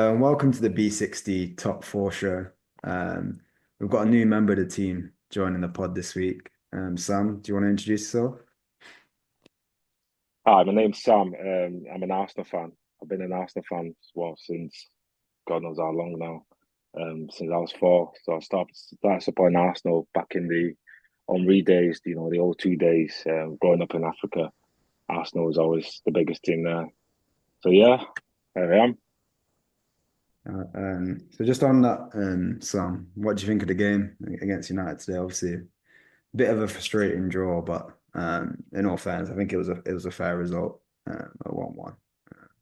Welcome to the B60 Top 4 show. Um, we've got a new member of the team joining the pod this week. Sam, do you want to introduce yourself? Hi, my name's Sam. I'm an Arsenal fan. I've been an Arsenal fan, well, since God knows how long now. Since I was four. So I started supporting Arsenal back in the Henry days, the old two days. Growing up in Africa, Arsenal was always the biggest team there. So yeah, there I am. So just on that, Sam, what do you think of the game against United today? Obviously, a bit of a frustrating draw, but in all fairness, I think it was a fair result, at 1-1.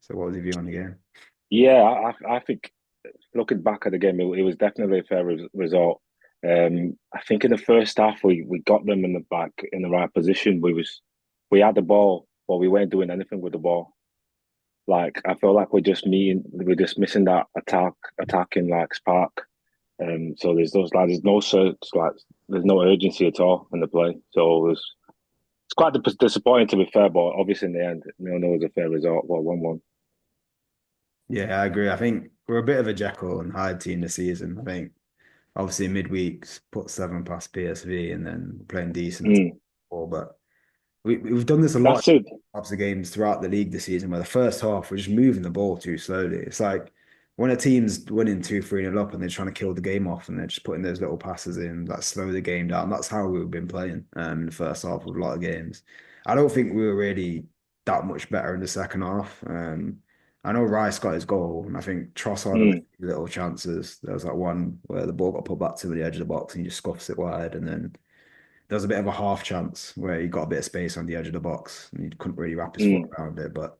So what was your view on the game? Yeah, I think looking back at the game, it was definitely a fair result. I think in the first half we got them in the back in the right position. We had the ball, but we weren't doing anything with the ball. Like I feel like we're just missing that attacking like spark. So there's no search, like there's no urgency at all in the play. So it's quite disappointing to be fair, but obviously in the end, it was a fair result. Well, 1-1. Yeah, I agree. I think we're a bit of a Jekyll and Hyde team this season. I think obviously midweeks put seven past PSV and then playing decent Mm, ball. But we've done this a lot that's it. in types of games throughout the league this season where the first half we're just moving the ball too slowly. It's like when a team's winning 2-3 nil up and they're trying to kill the game off and they're just putting those little passes in that slow the game down. That's how we've been playing in the first half of a lot of games. I don't think we were really that much better in the second half. I know Rice got his goal, and I think Trossard had a Mm, few little chances. There was that one where the ball got put back to the edge of the box and he just scuffs it wide, and then there was a bit of a half chance where he got a bit of space on the edge of the box and he couldn't really wrap his foot mm. around it. But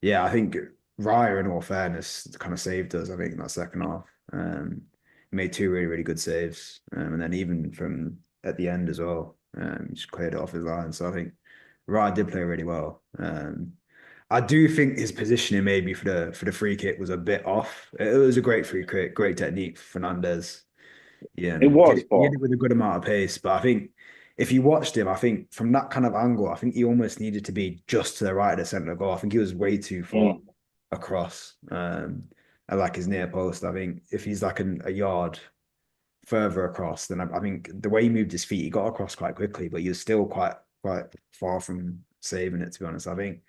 yeah, I think Raya, in all fairness, kind of saved us, I think, in that second half. He made two really, really good saves. And then even from at the end as well, he just cleared it off his line. So I think Raya did play really well. I do think his positioning maybe for the free kick was a bit off. It was a great free kick, great technique, Fernandez. Yeah, It he hit was, it, he hit but it with a good amount of pace. But I think if you watched him, I think from that kind of angle, I think he almost needed to be just to the right of the centre goal. I think he was way too far mm, across, at like his near post. I think if he's like a yard further across, then I think the way he moved his feet, he got across quite quickly, but he was still quite far from saving it. To be honest, I think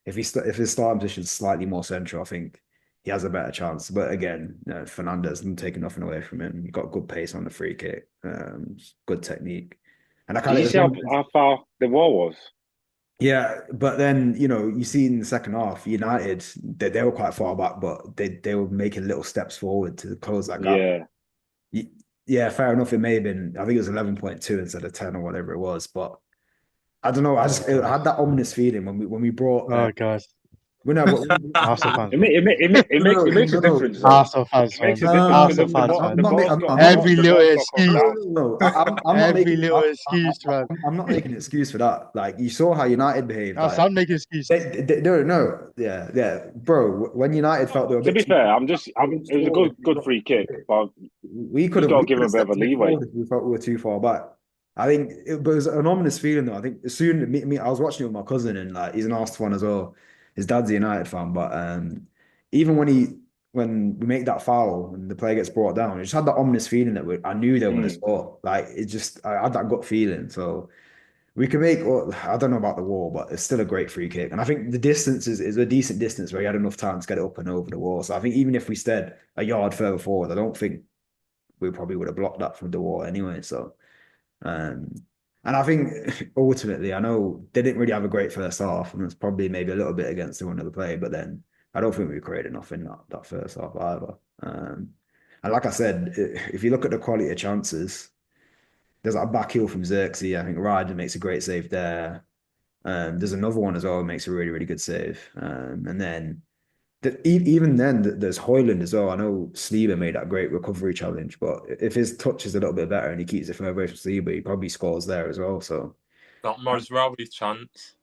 if his starting position is slightly more central, I think he has a better chance. But again, Fernandez, I'm taking nothing away from him. He got good pace on the free kick, good technique, and I kind did of you it was see one of those. how far the wall was? Yeah, but then you see in the second half, United they were quite far back, but they were making little steps forward to close that gap. Yeah, Yeah, fair enough. It may have been, I think it was 11.2 instead of 10 or whatever it was. But I don't know. Oh I God. had that ominous feeling when we brought Oh God. well, no, but Arsenal fans, it ma- man. it, ma- it, ma- no, it makes a no, difference though. Arsenal fans, It makes man. a difference because Arsenal the fans, ball man. the ball's got Every the little ball's got to come excuse, down. no. I'm not every making little excuse, man. I'm not making an excuse for that. Like you saw how United behaved. Now, Like some make excuses. no, no, yeah, yeah, bro. When United felt they were a To bit be too fair, far, I'm. we It was a scored if we good free kick, but we you could just have got we to give could him have a bit of a stepped a bit leeway. forward if we felt we were too far back. I think but it was an ominous feeling though. I think as soon I was watching it with my cousin and like he's an Arsenal fan as well. His dad's a United fan, but even when we make that foul and the player gets brought down, I just had that ominous feeling that I knew they were going to Mm, score. Like it just I had that gut feeling. So we can make, well, I don't know about the wall, but it's still a great free kick. And I think the distance is a decent distance where he had enough time to get it up and over the wall. So I think even if we stayed a yard further forward, I don't think we probably would have blocked that from the wall anyway. So, um, and I think ultimately, I know they didn't really have a great first half, and it's probably maybe a little bit against the run of the play, but then I don't think we created enough in that first half either. And like I said, if you look at the quality of chances, there's that back heel from Xerxes. I think Ryder makes a great save there. There's another one as well, makes a really, really good save. And then even then, there's Hoyland as well. I know Saliba made that great recovery challenge, but if his touch is a little bit better and he keeps it further away from Saliba, he probably scores there as well. So Got Morris chance.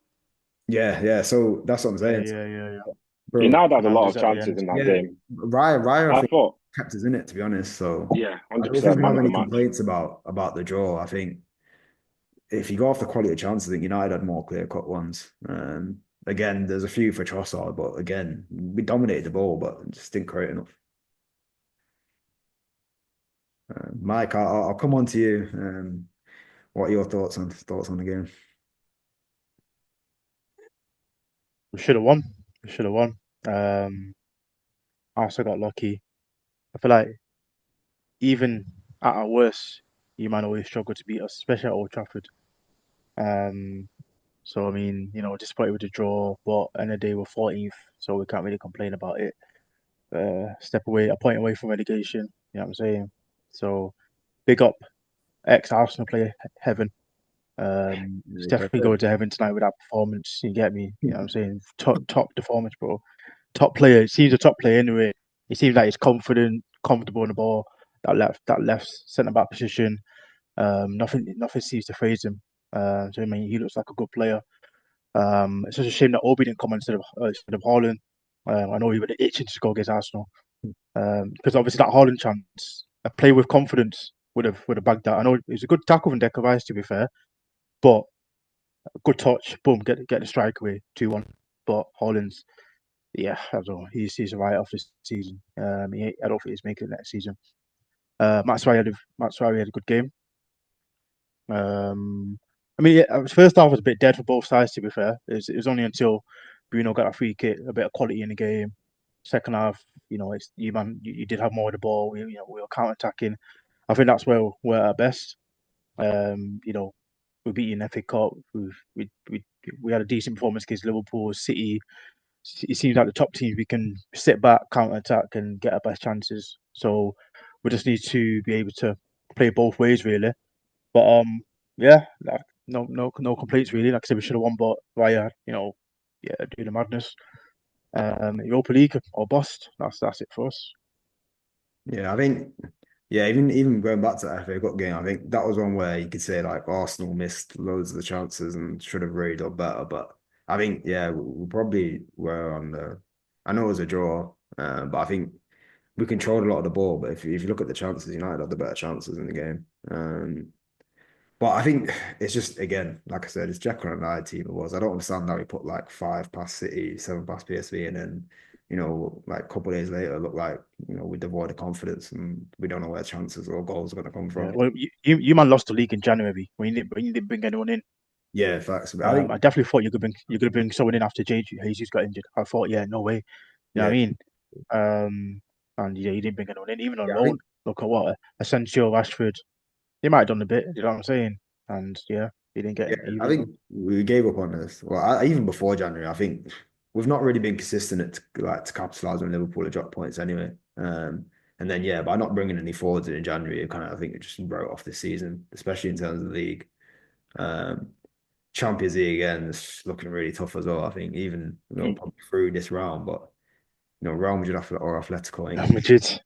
yeah, yeah. So that's what I'm Yeah, saying, yeah, yeah, yeah. bro. United had a lot of Fernandez at the chances end. in that Yeah, game. Raya, I I think thought, kept us in it to be honest. So yeah, I hundred don't think percent we man have of the any match. complaints about the draw. I think if you go off the quality of chances, I think United had more clear cut ones. Again, there's a few for Trossard, but again, we dominated the ball, but just didn't create enough. Mike, I'll come on to you. What are your thoughts on the game? We should have won. We should have won. Arsenal got lucky. I feel like even at our worst, you might always struggle to beat us, especially at Old Trafford. So I mean, disappointed with the draw, but end of the day we're 14th, so we can't really complain about it. A point away from relegation. You know what I'm saying? So big up ex-Arsenal player Heaven. He's definitely going to heaven tonight with that performance. You get me? You know what I'm saying? Top performance, bro. Top player. He seems a top player anyway. He seems like he's confident, comfortable on the ball. That left centre back position. Nothing seems to phase him. So I mean, he looks like a good player. It's just a shame that Obi didn't come instead of Haaland. I know he was itching to go against Arsenal. Because obviously that Haaland chance, a player with confidence would have bagged that. I know it was a good tackle from Declan Rice, to be fair, but a good touch, boom, get the strike away, 2-1. But Haaland's, yeah, I don't know, he's a write off this season. I don't think he's making it next season. Matt Suarez had a good game. I mean, first half was a bit dead for both sides. To be fair, it was only until Bruno got a free kick, a bit of quality in the game. Second half, it's you did have more of the ball. We were counter attacking. I think that's where we're at our best. We beat in FA Cup. We had a decent performance against Liverpool, City. It seems like the top teams we can sit back, counter attack, and get our best chances. So we just need to be able to play both ways, really. But yeah, no complaints really. Like I said, we should have won, but via do the madness. Europa League or bust. That's it for us. Yeah, I think even going back to that FA Cup game, I think that was one where you could say like Arsenal missed loads of the chances and should have really done better. But I think we probably were on the. I know it was a draw, but I think we controlled a lot of the ball. But if you look at the chances, United had the better chances in the game. But I think it's just again, like I said, it's Jekyll and Hyde team it was. I don't understand how we put like 5 past City, 7 past PSV, and then like a couple of days later, look like we're devoid of confidence and we don't know where chances or goals are going to come Yeah, from. well, you man lost the league in January when you didn't bring anyone in. Yeah, facts. I I think definitely thought you could bring someone in after Jesus got injured. I thought, yeah, no way. You know what I yeah, mean? And yeah, you didn't bring anyone in, even on yeah, I loan. think Look at what Asensio, Rashford. They might have done a bit. You know what I'm saying? And yeah, he didn't get yeah, in I either of think them. we gave up on this. Well, even before January, I think we've not really been consistent to capitalize on Liverpool to drop points anyway. And then by not bringing any forwards in January, I think it just wrote off this season, especially in terms of the league. Um, Champions League again is looking really tough as well. I think even probably through this round, but Real Madrid or Atletico ain't gonna Madrid.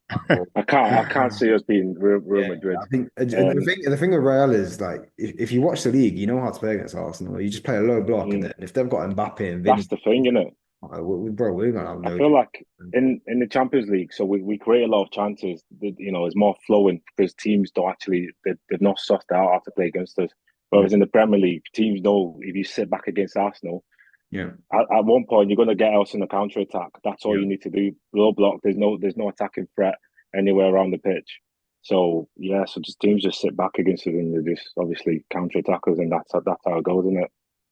I can't see us being Real yeah, Madrid. I think and Um, the thing with Real is like if you watch the league, you know how to play against Arsenal. You just play a low block, and mm, then if they've got Mbappe and that's Vinny, the thing, isn't it? bro, we're gonna have I no feel chance. like in the Champions League, so we create a lot of chances. That, it's more flowing because teams don't actually they've not sussed out how to play against us. Yeah, Whereas in the Premier League, teams know if you sit back against Arsenal, yeah, at one point you're going to get us in the counter attack. That's all yeah. you need to do. Low block. There's no attacking threat anywhere around the pitch. So yeah, so just teams just sit back against us and they just obviously counter attack us, and that's how it goes, isn't it?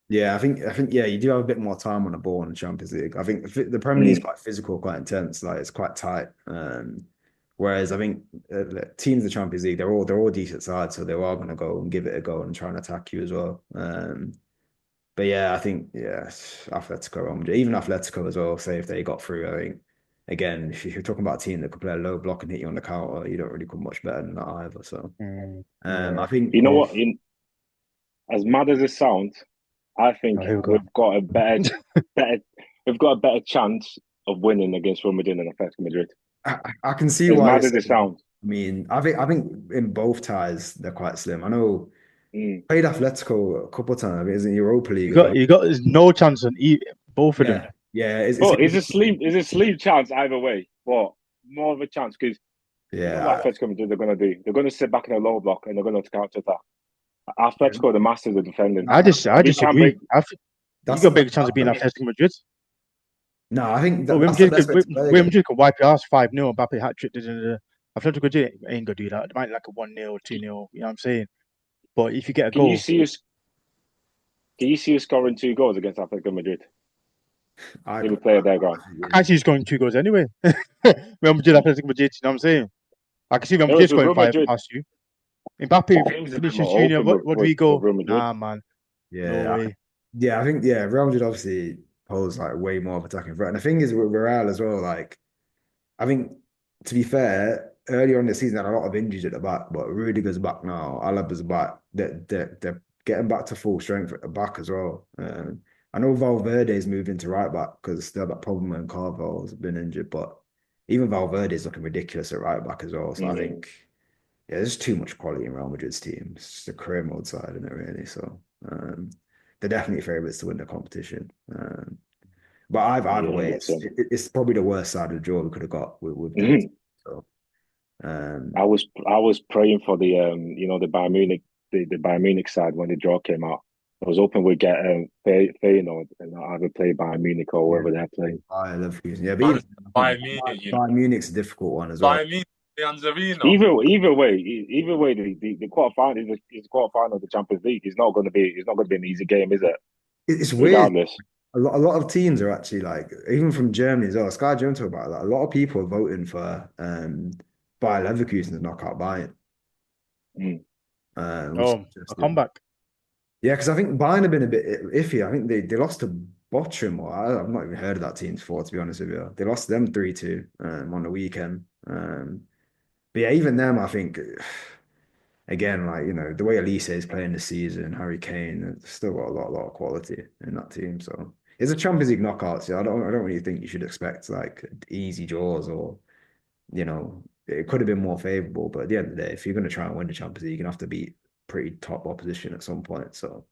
Yeah, I think you do have a bit more time on the ball in the Champions League. I think the Premier League is Mm. quite physical, quite intense. Like it's quite tight. Whereas I think teams in the Champions League, they're all decent sides, so they are going to go and give it a go and try and attack you as well. But yeah, I think Atletico, even Atletico as well. Say if they got through, I think again, if you're talking about a team that could play a low block and hit you on the counter, you don't really come much better than that either. So Yeah. I think You know what? As mad as it sounds, I Oh, think here we we've go. got a better, we've got a better chance of winning against Real Madrid than Atletico Madrid. I can see As why you're mad as it saying. sounds. I mean, I think in both ties they're quite slim. I know Mm. played Atletico a couple of times. It's in Europa League You as got well. you got there's no chance on both of them. Yeah. It's But it's a sleep chance either way. But more of a chance because you know what yeah, Atletico Madrid are going to do. They're going to sit back in a low block and they're going to counter attack. yeah. Atletico, the masters of defending. I If we can't break, disagree. You got a bigger chance That's of beating Atletico Madrid. no. I think Well, that's the best way to play Real again. Madrid could wipe your ass 5-0. Mbappe hat trick. I Atletico Madrid ain't gonna do that. They might like a 1-0, 2-0, you know what I'm saying? But if you get a Can you goal, see us? Can you see us scoring 2 goals against Atletico Madrid I, if we play at their ground? I can't see you scoring 2 goals anyway. Real Madrid, Atletico Madrid, you know what I'm saying? I can see Real No, Madrid it's with scoring Real 5 Madrid. past you. Mbappe, Games a bit Vinicius more Junior, open Rodrigo. with Real Madrid. Nah, man, no yeah, way. yeah, I think Real Madrid obviously pose like way more of attacking threat. And the thing is with Real as well, like I think to be fair, earlier on the season had a lot of injuries at the back, but Rudiger's back now, Alaba's back. They're getting back to full strength at the back as well. I know Valverde's moved into right back because still that problem when Carvalho's been injured, but even Valverde's looking ridiculous at right back as well. So I think there's too much quality in Real Madrid's team. It's just a career mode side, isn't it, really? So they're definitely favourites to win the competition. But either Yeah, way, that's it. it's probably the worst side of the draw we could have got with them. Mhm. So I was praying for the the Bayern Munich the Bayern Munich side when the draw came out. I was hoping we'd get Feyenoord and not either play Bayern Munich or yeah, whoever they're playing. Bayern Leverkusen. Yeah, but Man, even I think Bayern Munich, you know. Bayern Munich's a difficult one as well. Bayern Munich, the Anzarino. Either way, the quarterfinal is the quarterfinal of the Champions League. It's not going to be an easy game, is it? It's weird. Regardless. A lot of teams are actually like, even from Germany as well. Sky Jones talked about that. A lot of people are voting for Bayer Leverkusen to knock out Bayern, Mm. which is Oh, a interesting. comeback. Yeah, because I think Bayern have been a bit iffy. I think they lost to Bochum, or I've not even heard of that team before, to be honest with you. They lost to them 3-2 on the weekend. But yeah, even them, I think, again, like, the way Elise is playing this season, Harry Kane, it's still got a lot of quality in that team. So it's a Champions League knockout. So I don't really think you should expect like easy draws or, it could have been more favorable. But at the end of the day, if you're going to try and win the Champions League, you're going to have to beat pretty top opposition at some point. So.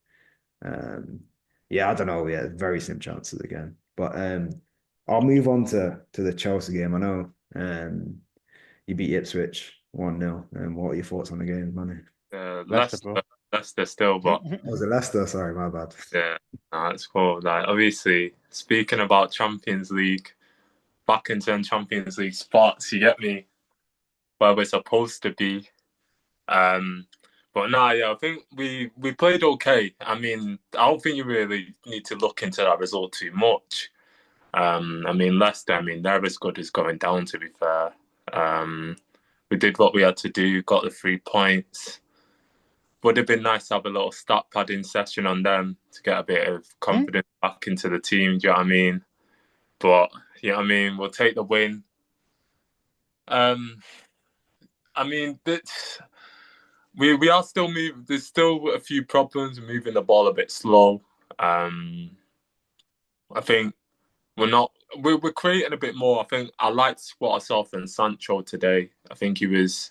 Um, yeah, I don't know. Yeah, very slim chances again. But I'll move on to the Chelsea game. I know you beat Ipswich 1-0. What are your thoughts on the game, Manny? Leicester, Leicester, bro. Leicester still, but Was it Leicester? Sorry, my bad. yeah, no, it's cool. Like obviously, speaking about Champions League, back into them Champions League spots, you get me, where we're supposed to be. Um, but nah, yeah, I think we played okay. I mean, I don't think you really need to look into that result too much. I mean, Leicester, I mean, they're as good as going down, to be fair. Um, we did what we had to do, got the 3 points. Would have been nice to have a little stat padding session on them to get a bit of confidence back into the team. Do you know what I mean? But yeah, I mean, we'll take the win. I mean, we are still moving. There's still a few problems moving the ball a bit slow. I think we're not. We're creating a bit more. I think I liked what I saw from Sancho today. I think he was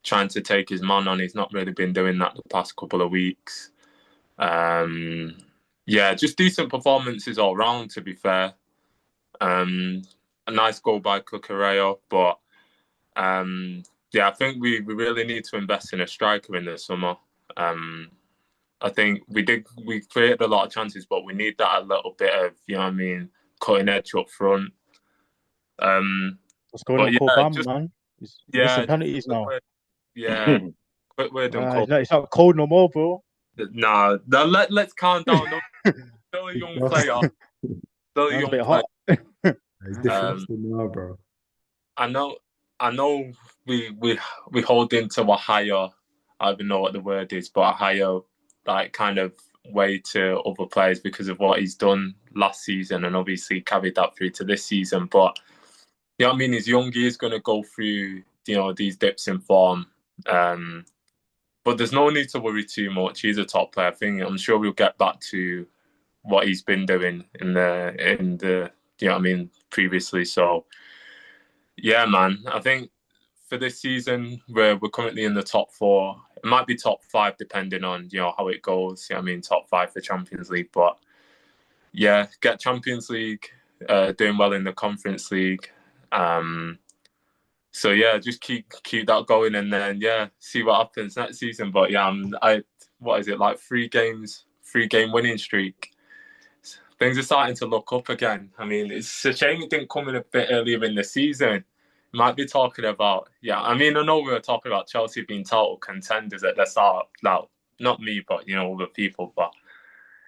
trying to take his man on. He's not really been doing that the past couple of weeks. Yeah, just decent performances all round, to be fair. A nice goal by Cucurella, but yeah, I think we really need to invest in a striker in the summer. I think we created a lot of chances, but we need that a little bit of, you know what I mean, cutting edge up front. What's going But on, Cole yeah, Palmer, just man? He's missing yeah, just penalties quick now. word, yeah, quick word on Cole. It's not cold no more, bro. Nah, let's calm down. No, still a young player. Still a Man's a young bit player. hot. It's Um, disgusting now, bro. I know we hold into a higher, I don't know what the word is, but a higher like kind of way to other players because of what he's done last season and obviously carried that through to this season. But you know what I mean, he's young, he's gonna go through, these dips in form. But there's no need to worry too much. He's a top player. I think I'm sure we'll get back to what he's been doing in the you know what I mean previously. So yeah, man. I think for this season, we're currently in the top four. It might be top five depending on how it goes. You know what I mean, top five for Champions League, but yeah, get Champions League, doing well in the Conference League. So yeah, just keep that going, and then yeah, see what happens next season. But yeah, what is it like 3 game winning streak? Things are starting to look up again. I mean, it's a shame it didn't come in a bit earlier in the season. might be talking about. Yeah, I mean, I know we were talking about Chelsea being total contenders at the start. Now, not me, but other people. But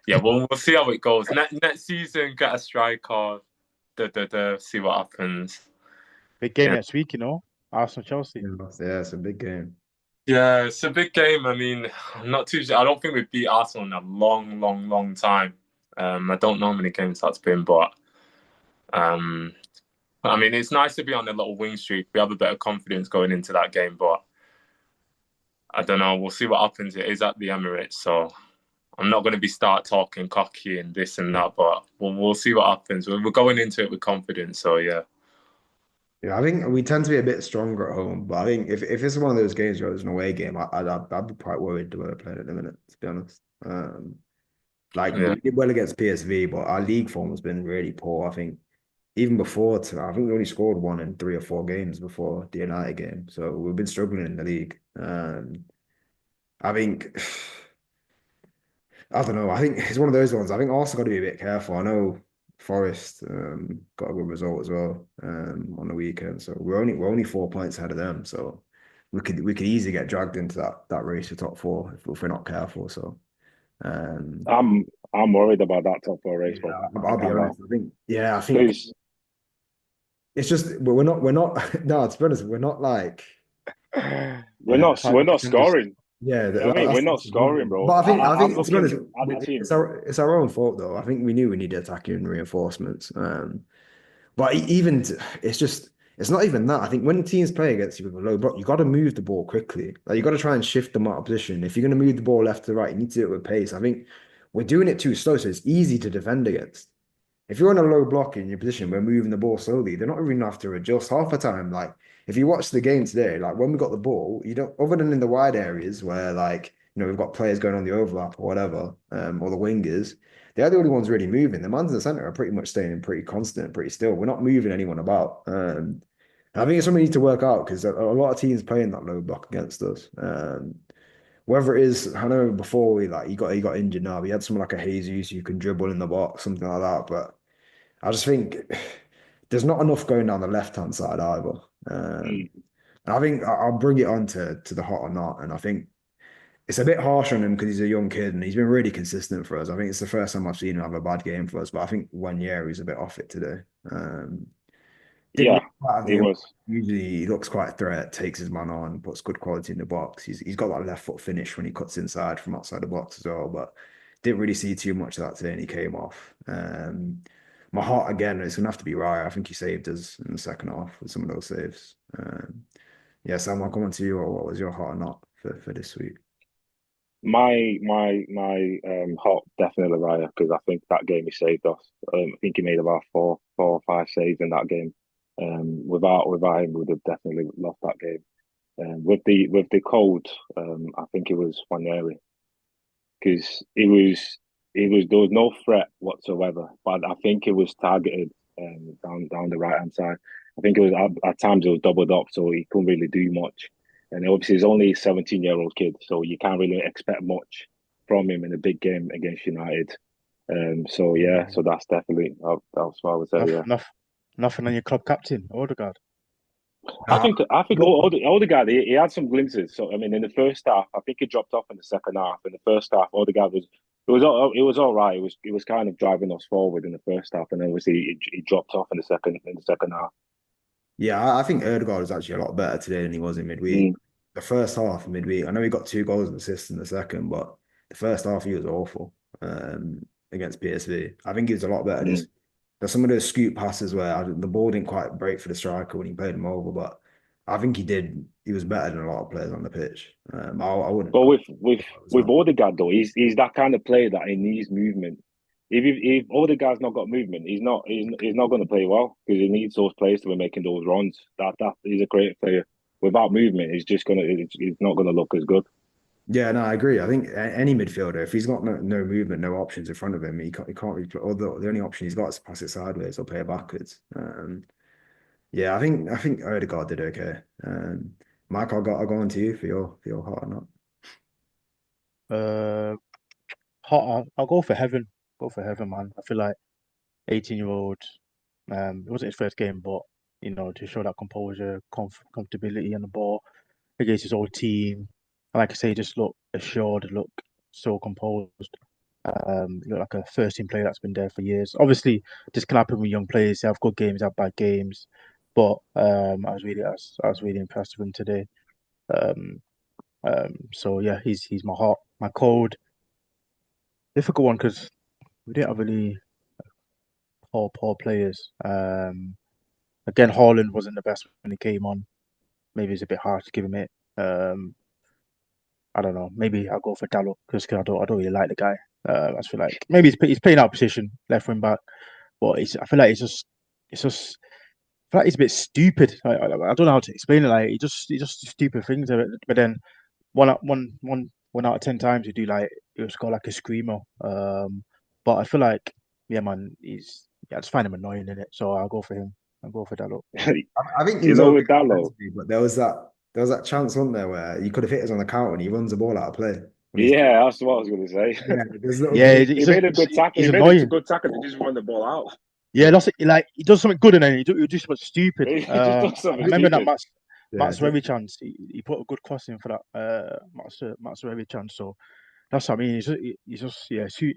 yeah, we'll see how it goes. Next season, get a striker. See what happens. Big game Yeah. next week, Arsenal Chelsea. Yeah, it's a big game. Yeah, it's a big game. I mean, I'm not too sure. I don't think we've beat Arsenal in a long, long, long time. I don't know how many games that's been, but um, I mean, it's nice to be on a little wing streak. We have a bit of confidence going into that game, but I don't know. We'll see what happens. It is at the Emirates, so I'm not going to be start talking cocky and this and that, but we'll see what happens. We're going into it with confidence, so yeah. Yeah, I think we tend to be a bit stronger at home, but I think if it's one of those games where it's an away game, I'd be quite worried the way we're playing at the minute, to be honest. Like Yeah. we did well against PSV, but our league form has been really poor. I think even before, I think we only scored one in 3 or 4 games before the United game, so we've been struggling in the league. I think I don't know. I think it's one of those ones. I think Arsenal got to be a bit careful. I know Forest got a good result as well on the weekend, so we're only 4 points ahead of them. So we could easily get dragged into that race for top four if we're not careful. So um, I'm worried about that top four race, yeah, but I I'll be can't lie. honest. I think Because it's just we're not. No, to be honest, we're not like we're not Title we're not contenders. scoring. yeah. I mean, we're not That's the scoring, problem. bro. But I think I I'm think to be honest, looking at the team. it's our own fault though. I think we knew we needed attacking reinforcements. But it's not even that. I think when teams play against you with a low block, you got to move the ball quickly. Like you got to try and shift them out of position. If you're going to move the ball left to right, you need to do it with pace. I think we're doing it too slow, so it's easy to defend against. If you're on a low block in your position, we're moving the ball slowly. They're not even have to adjust half the time. Like if you watch the game today, like when we got the ball, you don't other than in the wide areas where we've got players going on the overlap or whatever, or the wingers, they're the only ones really moving. The mans in the center are pretty much staying pretty constant, pretty still. We're not moving anyone about. And I think it's something we need to work out because a lot of teams playing that low block against us. Whether it is, I know before he got injured now, we had someone like a Jesus who can dribble in the box, something like that. But I just think there's not enough going down the left-hand side either. Mm. And I think I'll bring it on to the hot or not. And I think it's a bit harsh on him because he's a young kid and he's been really consistent for us. I think it's the first time I've seen him have a bad game for us, but I think 1 year he's a bit off it today. Didn't Yeah, look quite it ideal. was. Usually he looks quite a threat, takes his man on, puts good quality in the box. He's got that left foot finish when he cuts inside from outside the box as well, but didn't really see too much of that today and he came off. My heart again, it's gonna have to be Raya. I think he saved us in the second half with some of those saves. Yeah, Sam, I'll come on to you. Or what was your heart or not for this week? My hot definitely Raya because I think that game he saved us. I think he made about four or five saves in that game. Without him, we would have definitely lost that game. With the cold, I think it was Waneri because there was no threat whatsoever. But I think it was targeted down the right hand side. I think it was at times it was doubled up, so he couldn't really do much. And obviously, he's only a 17-year-old kid, so you can't really expect much from him in a big game against United. So yeah, so that's definitely that's what I would say. Nothing, Yeah, nothing on your club captain, Odegaard. Nah, I think Odegaard he had some glimpses. So I mean, in the first half, I think he dropped off in the second half. In the first half, Odegaard was it was all right. It was kind of driving us forward in the first half, and then obviously he dropped off in the second half. yeah, I think Erdegaard was actually a lot better today than he was in midweek. Mm, The first half of midweek, I know he got 2 goals and assists in the second, but the first half he was awful against PSV. I think he was a lot better mm. this. There's some of those scoop passes where the ball didn't quite break for the striker when he played him over, but I think he did. He was better than a lot of players on the pitch. I wouldn't. But with I with was with not. Odegaard though, he's that kind of player that he needs movement. If Odegaard's not got movement, he's not going to play well because he needs those players to be making those runs. That he's a great player. Without movement, he's not gonna look as good. Yeah, no, I agree. I think any midfielder, if he's got no movement, no options in front of him, he can't really play. Or the only option he's got is to pass it sideways or play it backwards. Yeah, I think Odegaard did okay. Mike, I'll go on to you for your heart or not. Uh, hot. I'll go for Heaven. Go for Heaven, man. I feel like 18-year-old. It wasn't his first game, but to show that composure, comfortability on the ball against his old team. Like I say, just look assured, look so composed. Look like a first team player that's been there for years. Obviously, this can happen with young players. They have good games, they have bad games. But I was really impressed with him today. Um, so yeah, he's my hot, my cold. Difficult one because we didn't have any poor players. Again, Haaland wasn't the best when he came on. Maybe it's a bit hard to give him it. Um, I don't know. Maybe I'll go for Dalot because I don't really like the guy. I feel like maybe he's playing out of position, left wing back, but I feel like it's just I feel like he's a bit stupid. I don't know how to explain it. Like he just do stupid things. But then one out of 10 times he just got like a screamer. But I feel like yeah, man, I just find him annoying in it. So I'll go for him. I'll go for Dalot. I think he You was know, okay with Dallo, defensively, but there was that chance on there where he could have hit us on the counter and he runs the ball out of play when he's yeah, that's what I was going to say. yeah, there's little Yeah, things. He he's made just a good tackle. he's He made a annoying. good tackle to just run the ball out. Yeah, that's it. Like he does something good and then he'll do something stupid. He just does I something remember that stupid. Yeah, Matt's very chance. He put a good cross in for that. Matt's very chance. So that's what I mean. He's just yeah, too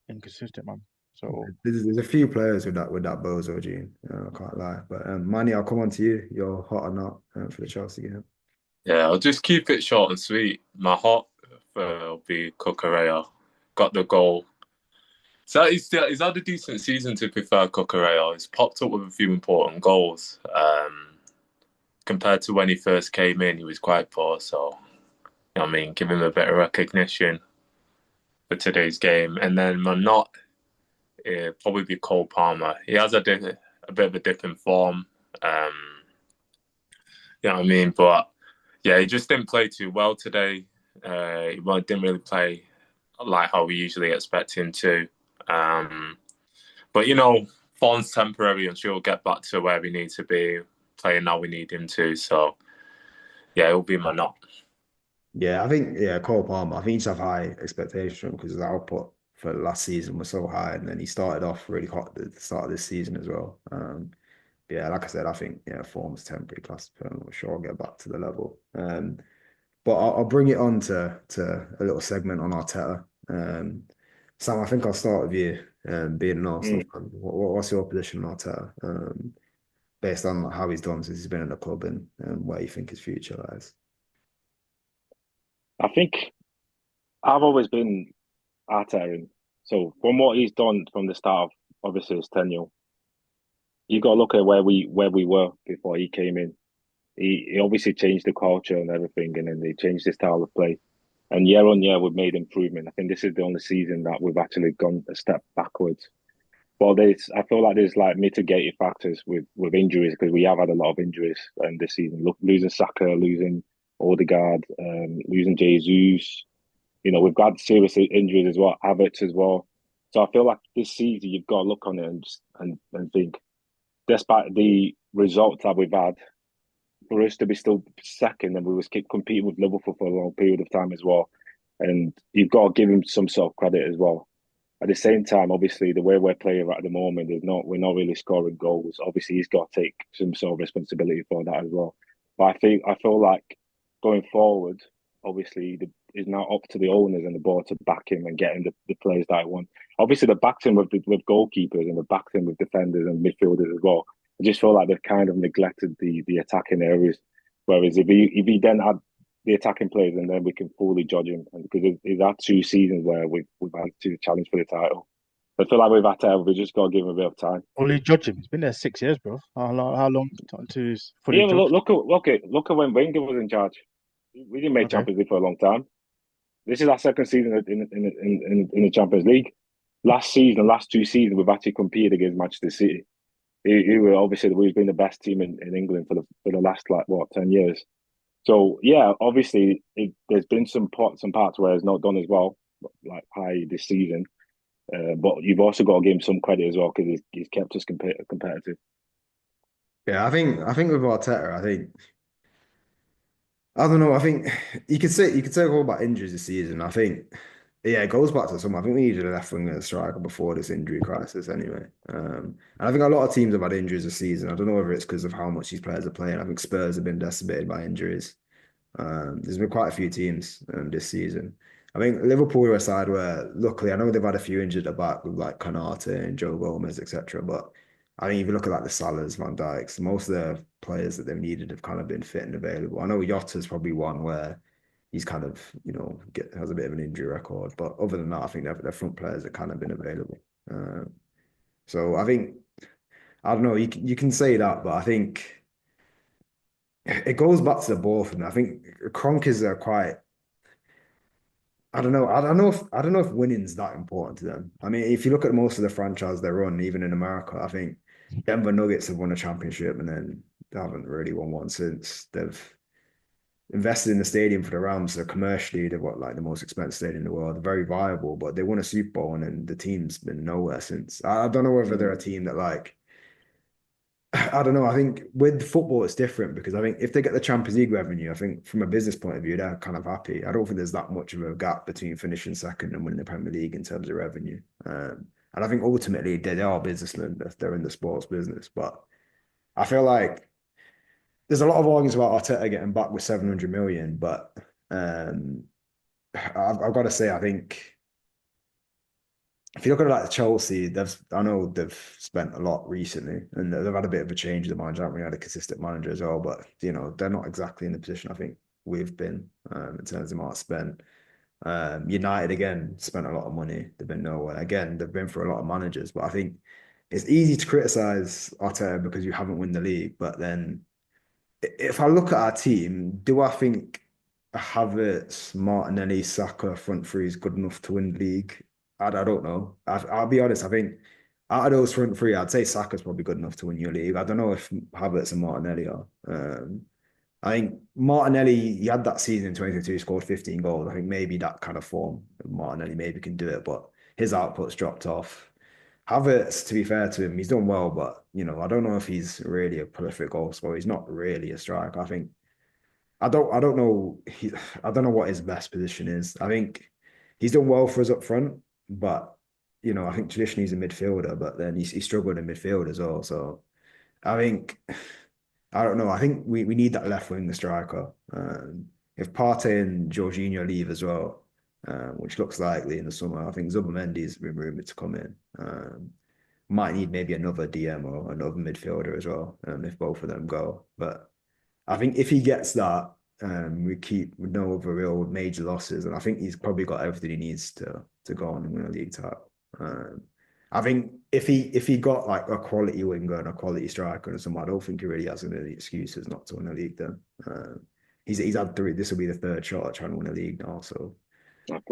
inconsistent, man. So there's a few players with that bozo gene. I can't lie. But Manny, I'll come on to you. You're hot or not for the Chelsea game? Yeah, I'll just keep it short and sweet. My hot will be Cucurella. Got the goal. So he's had a decent season, to be fair, Cucurella. He's popped up with a few important goals. Compared to when he first came in, he was quite poor. So, I mean, give him a bit of recognition for today's game. And then my not, probably be Cole Palmer. He has a bit of a dip in form. Um, you know what I mean? But yeah, he just didn't play too well today. He didn't really play like how we usually expect him to. Um, but form's temporary. I'm sure he'll get back to where we need to be, playing how we need him to. So yeah, it'll be my not. Yeah, I think Cole Palmer. I think he should have high expectation because his output for last season was so high, and then he started off really hot at the start of this season as well. Yeah, like I said, I think form's temporary. Class, I'm sure I'll get back to the level. But I'll bring it on to a little segment on Arteta. Sam, I think I'll start with you. Being an Arsenal Mm. fan, what's your position on Arteta? Based on how he's done since he's been in the club and where you think his future lies. I think I've always been Arteta. So from what he's done from the start of obviously his tenure, you got to look at where we were before he came in. He obviously changed the culture and everything, and then they changed the style of play. And year on year, we've made improvement. I think this is the only season that we've actually gone a step backwards. But I feel like there's like mitigating factors with injuries because we have had a lot of injuries this season. Look, losing Saka, losing Odegaard, losing Jesus. We've got serious injuries as well, Havertz as well. So I feel like this season you've got to look on it and think, despite the results that we've had, for us to be still second and we was keep competing with Liverpool for a long period of time as well. And you've got to give him some sort of credit as well. At the same time, obviously, the way we're playing right at the moment is we're not really scoring goals. Obviously, he's got to take some sort of responsibility for that as well. But I feel like going forward, obviously, it's now up to the owners and the board to back him and get him the players that I want. Obviously, they backed him with goalkeepers and they backed him with defenders and midfielders as well. I just feel like they've kind of neglected the attacking areas. Whereas if he then had the attacking players, and then we can fully judge him. And because he's had 2 seasons where we've had to challenge for the title. I feel like we just got to give him a bit of time. only judge him. He's been there 6 years, bro. How long until he's fully Yeah, but judged? look at when Wenger was in charge. We didn't make Okay. Champions League for a long time. This is our second season in the Champions League. Last season, last 2 seasons, we've actually competed against Manchester City. Obviously we've been the best team in England for the last 10 years. So yeah, obviously there's been some parts where it's not done as well, like high this season. But you've also got to give him some credit as well because he's kept us competitive. Yeah, I think with Arteta, I don't know. I think you could say all about injuries this season. I think Yeah, it goes back to some. I think we needed a left winger striker before this injury crisis anyway. And I think a lot of teams have had injuries this season. I don't know whether it's because of how much these players are playing. I think Spurs have been decimated by injuries. There's been quite a few teams this season. I think Liverpool are a side where, luckily, I know they've had a few injured at the back with like Konate and Joe Gomez, etc. But I think if you look at like the Salahs, Van Dijks, most of the players that they've needed have kind of been fit and available. I know Yotta's probably one where he's kind of, has a bit of an injury record. But other than that, I think their front players have kind of been available. So I think, I don't know, you can say that, but I think it goes back to the ball for me. I think Kroenkes are quite. I don't know. I don't know if winning's that important to them. I mean, if you look at most of the franchise they run, even in America, I think Denver Nuggets have won a championship and then they haven't really won one since. They've invested in the stadium for the Rams. So commercially, they've got like the most expensive stadium in the world. They're very viable, but they won a Super Bowl and then the team's been nowhere since. I don't know whether they're a team that like I don't know. I think with football, it's different because I think if they get the Champions League revenue, I think from a business point of view, they're kind of happy. I don't think there's that much of a gap between finishing second and winning the Premier League in terms of revenue. And I think ultimately they are businessmen if they're in the sports business. But I feel like there's a lot of arguments about Arteta getting back with 700 million. But I've got to say, I think if you look at like Chelsea, I know they've spent a lot recently, and they've had a bit of a change of the manager. Haven't really had a consistent manager as well, but they're not exactly in the position I think we've been in terms of amount spent. United again spent a lot of money. They've been nowhere. Again, they've been for a lot of managers, but I think it's easy to criticize Arteta because you haven't won the league. But then, if I look at our team, do I think Havertz, Martinelli, Saka front three is good enough to win the league? I don't know. I'll be honest. I think out of those front three, I'd say Saka's probably good enough to win your league. I don't know if Havertz and Martinelli are. I think Martinelli, he had that season in 2022, scored 15 goals. I think maybe that kind of form, Martinelli maybe can do it, but his output's dropped off. Havertz, to be fair to him, he's done well, but I don't know if he's really a prolific goal scorer. He's not really a striker. I think I don't know I don't know what his best position is. I think he's done well for us up front, but I think traditionally he's a midfielder, but then he struggled in midfield as well. So I think I don't know. I think we need that left wing striker. If Partey and Jorginho leave as well, which looks likely in the summer, I think Zubimendi's been rumored to come in. Might need maybe another DM or another midfielder as well, if both of them go. But I think if he gets that, we keep with no other real major losses, and I think he's probably got everything he needs to go on and win a league title. I think if he got like a quality winger and a quality striker and something, I don't think he really has any excuses not to win a league. Then he's had three. This will be the third shot at trying to win a league now. So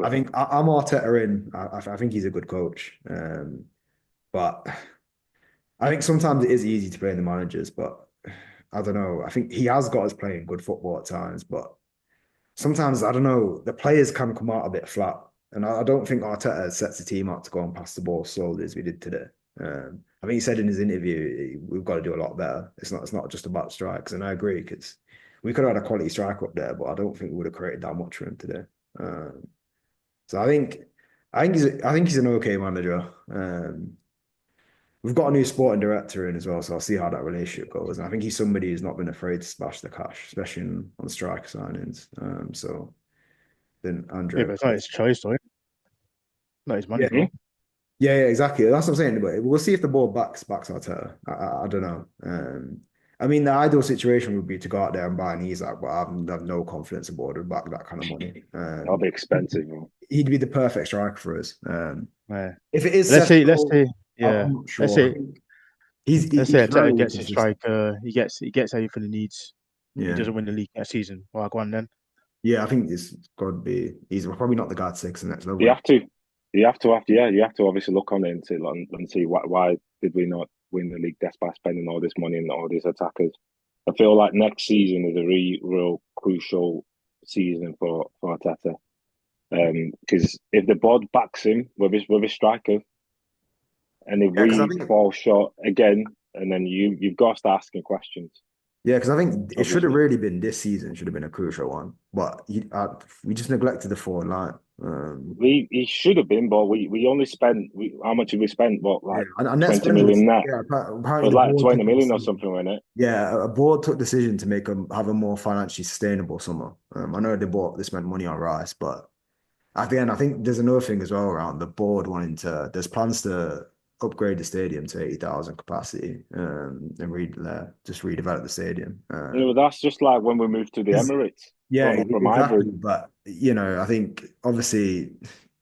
I think I'm Arteta in. I think he's a good coach, but I think sometimes it is easy to blame the managers, but I don't know. I think he has got us playing good football at times, but sometimes I don't know. The players can come out a bit flat, and I don't think Arteta sets the team up to go and pass the ball slowly as we did today. I think he said in his interview we've got to do a lot better. It's not just about strikes, and I agree because we could have had a quality striker up there, but I don't think we would have created that much for him today. So I think he's an okay manager. We've got a new sporting director in as well, so I'll see how that relationship goes. And I think he's somebody who's not been afraid to splash the cash, especially on striker signings. So then Andrew, Yeah, but it's not his choice, though. Not his money, yeah, bro. yeah, exactly. That's what I'm saying. But we'll see if the ball backs Arteta. I don't know. I mean, the ideal situation would be to go out there and buy an Isak, but I have no confidence aboard would back that kind of money. That'll be expensive, bro. He'd be the perfect striker for us. Yeah. If it is, Let's say, I'm yeah. not Let's sure. say, He's Arteta very gets his inconsistent. striker. He gets everything he needs. He Yeah. doesn't win the league next season. Well, go on then. Yeah, I think it's got to be. He's probably not the guy to take to the next level. You have to, you have to obviously look on it and see why did we not win the league despite spending all this money and all these attackers. I feel like next season is a real crucial season for Arteta. Because if the board backs him with his striker, and if Yeah, because I we think fall short again, and then you've got to start asking questions. yeah, because I think it should have Obviously, really been this season. Should have been a crucial one, but we just neglected the forward line. He should have been, but we only spent how much did we spend? What, Yeah, like and net 20 spending was million net? yeah. It Apparently, was the like board 20 took a million or decision. something, wasn't it? Yeah, a board took decision to make them have a more financially sustainable summer. I know they spent money on Rice, but at the end, I think there's another thing as well around the board wanting to. There's plans to upgrade the stadium to 80,000 capacity, and just redevelop the stadium. You know, that's just like when we moved to the Emirates Yeah, from exactly. hybrid. But I think obviously,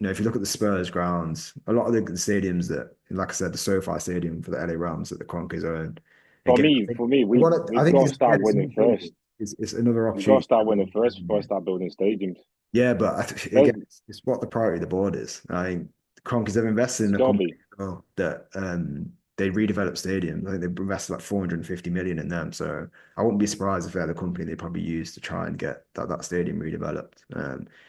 if you look at the Spurs grounds, a lot of the stadiums that, like I said, the SoFi Stadium for the LA Rams that the Kroenkes own. Again, For me, I we've think got to it's start again, it's winning first. it's another We've got to opportunity. start winning first before I start building stadiums. Yeah, but again, There's, it's what the priority of the board is. I think Kroenkes have invested it's in a got to company be. as well that they redevelop stadiums. I think they've invested like 450 million in them. So I wouldn't be surprised if they're the company they probably use to try and get that stadium redeveloped.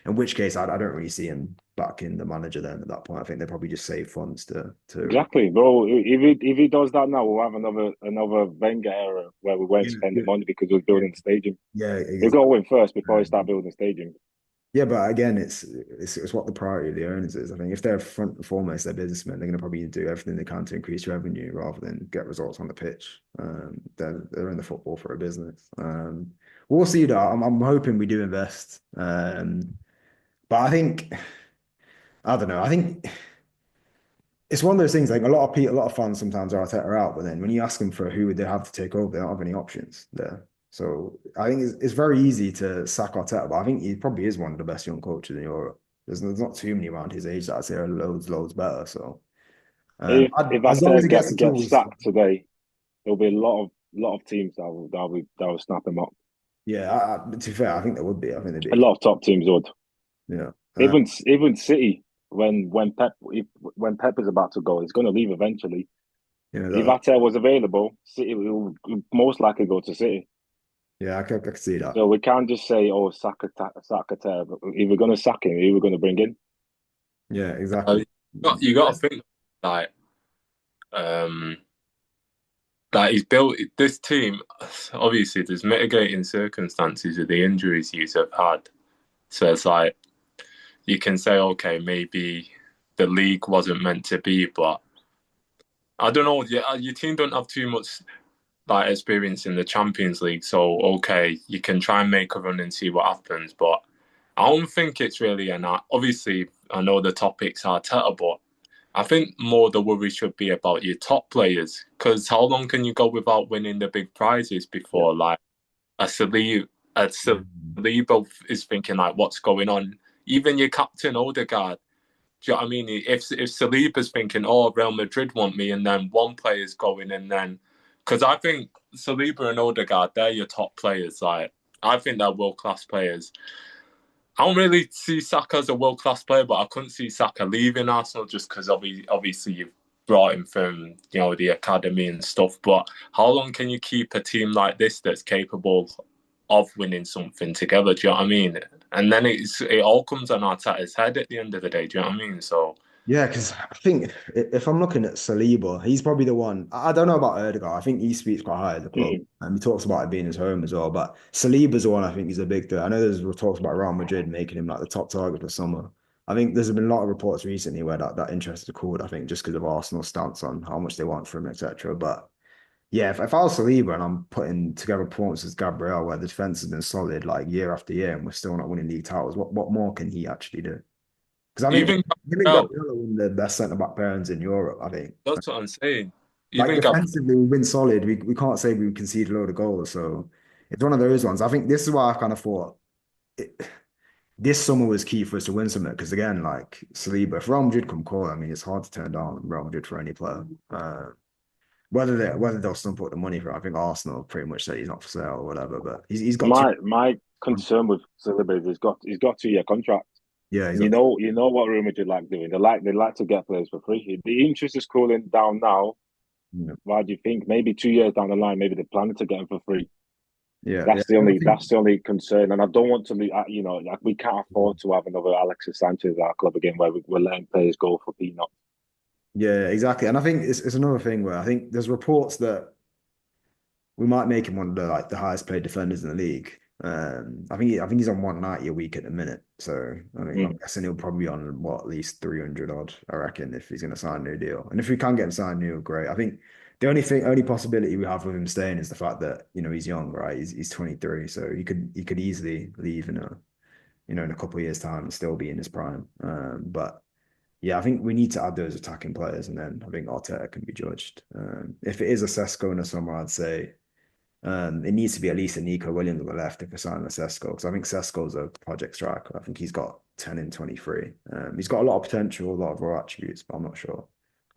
In which case, I don't really see him backing the manager then at that point. I think they probably just save funds to Exactly, bro. If he does that now, we'll have another Wenger era where we weren't spending money because we are yeah, building the stadium. yeah, We've got to exactly. win first before we start building stadiums. Yeah, but again, it's what the priority of the owners is. I think if they're front and foremost, they're businessmen, they're going to probably do everything they can to increase revenue rather than get results on the pitch. They're in the football for a business. We'll see though. I'm hoping we do invest. But I don't know. I think it's one of those things. Like a lot of fans sometimes are Arteta out, but then when you ask them for who would they have to take over, they don't have any options there. So I think it's very easy to sack Arteta, but I think he probably is one of the best young coaches in Europe. There's not too many around his age that I'd say are loads better. So If as long as Atta he gets the gets tools, sacked today, there'll be a lot of teams that will snap him up. yeah. To be fair, I think there would be. I think A there'd be. lot of top teams would. Yeah. Even City, when Pep is about to go, he's going to leave eventually. If That, Atta was available, City will most likely go to City. yeah, I can see that. So we can't just say, "Oh, sack Atta." If we're going to sack him, who we're going to bring in? Yeah, exactly. You got to think like um that he's built this team. Obviously, there's mitigating circumstances with the injuries you have had. So it's like you can say, okay, maybe the league wasn't meant to be, but I don't know. Your team don't have too much like experience in the Champions League, so okay, you can try and make a run and see what happens. But I don't think it's really an. Obviously, I know the topics are Arteta, but I think more the worry should be about your top players. Because how long can you go without winning the big prizes before like a Saliba is thinking like, what's going on? Even your captain Odegaard. Do you know what I mean? If Saliba's thinking, oh, Real Madrid want me, and then one player's going, and then because I think Saliba and Odegaard, they're your top players. Like I think they're world class players. I don't really see Saka as a world class player, but I couldn't see Saka leaving Arsenal just because obviously you've brought him from the academy and stuff. But how long can you keep a team like this that's capable of winning something together? Do you know what I mean? And then it all comes on Arteta's head at the end of the day. Do you know what I mean? So Yeah, because I think if I'm looking at Saliba, he's probably the one. I don't know about Erdegaard. I think he speaks quite high at the club, Mm. and he talks about it being his home as well. But Saliba's the one I think is a big thing. I know there's talks about Real Madrid making him like the top target for summer. I think there's been a lot of reports recently where that interest is called. I think just because of Arsenal's stance on how much they want from him, etc. But yeah, if I was Saliba and I'm putting together performances Gabriel where the defense has been solid like year after year and we're still not winning league titles, what more can he actually do? Because I think even him and Gabriel, Gabriel are one of the best centre back pairings in Europe. I think. that's what I'm saying. Like Even Gabriel, defensively, we've been solid. We can't say we conceded a load of goals. So it's one of those ones. I think this is why I kind of thought it, this summer was key for us to win something. Because again, like Saliba, if Real Madrid come call, I mean, it's hard to turn down Real Madrid for any player. Whether they'll stump up the money for it, I think Arsenal pretty much said he's not for sale or whatever. But he's got two. My concern with Saliba is he's got 2 year contract. Yeah, he's And got. you know what Real Madrid like doing. They like to get players for free. The interest is cooling down now. Yeah, Why do you think? Maybe 2 years down the line, maybe they're planning to get him for free. yeah. That's the I only think, that's the only concern. And I don't want to be, like we can't afford to have another Alexis Sanchez at our club again, where we're letting players go for peanuts. yeah, exactly. And I think it's another thing where I think there's reports that we might make him one of the highest paid defenders in the league. I think he's on 190 a week at the minute. So I'm Mm. guessing he'll probably be on what at least 300 odd, I reckon, if he's going to sign a new deal. And if we can get him signed new, great. I think the only possibility we have with him staying is the fact that he's young, right? He's 23, so he could easily leave in a couple of years' time and still be in his prime. But yeah, I think we need to add those attacking players, and then I think Arteta can be judged. If it is a Sesko in the summer, I'd say. It needs to be at least a Nico Williams on the left if we're signing a Sesko, because I think Sesko's a project striker. I think he's got 10 in 23. He's got a lot of potential, a lot of raw attributes, but I'm not sure.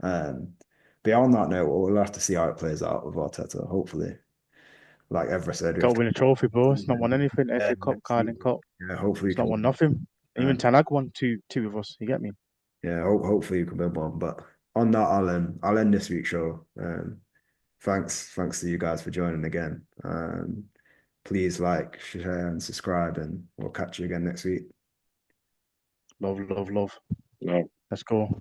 But yeah, on that note, we'll have to see how it plays out with Arteta. Hopefully, like Evra said, we Got have to to win a trophy, bro. It's not won anything. yeah, FA Cup, next Carling season. Cup. Yeah, hopefully we It's not can won win. nothing. Even Um, Ten Hag won two of us. You get me? yeah, hopefully we can win one. But on that, I'll end this week's show. Thanks to you guys for joining again. Please like, share, and subscribe, and we'll catch you again next week. Love, love, love. No. Let's go.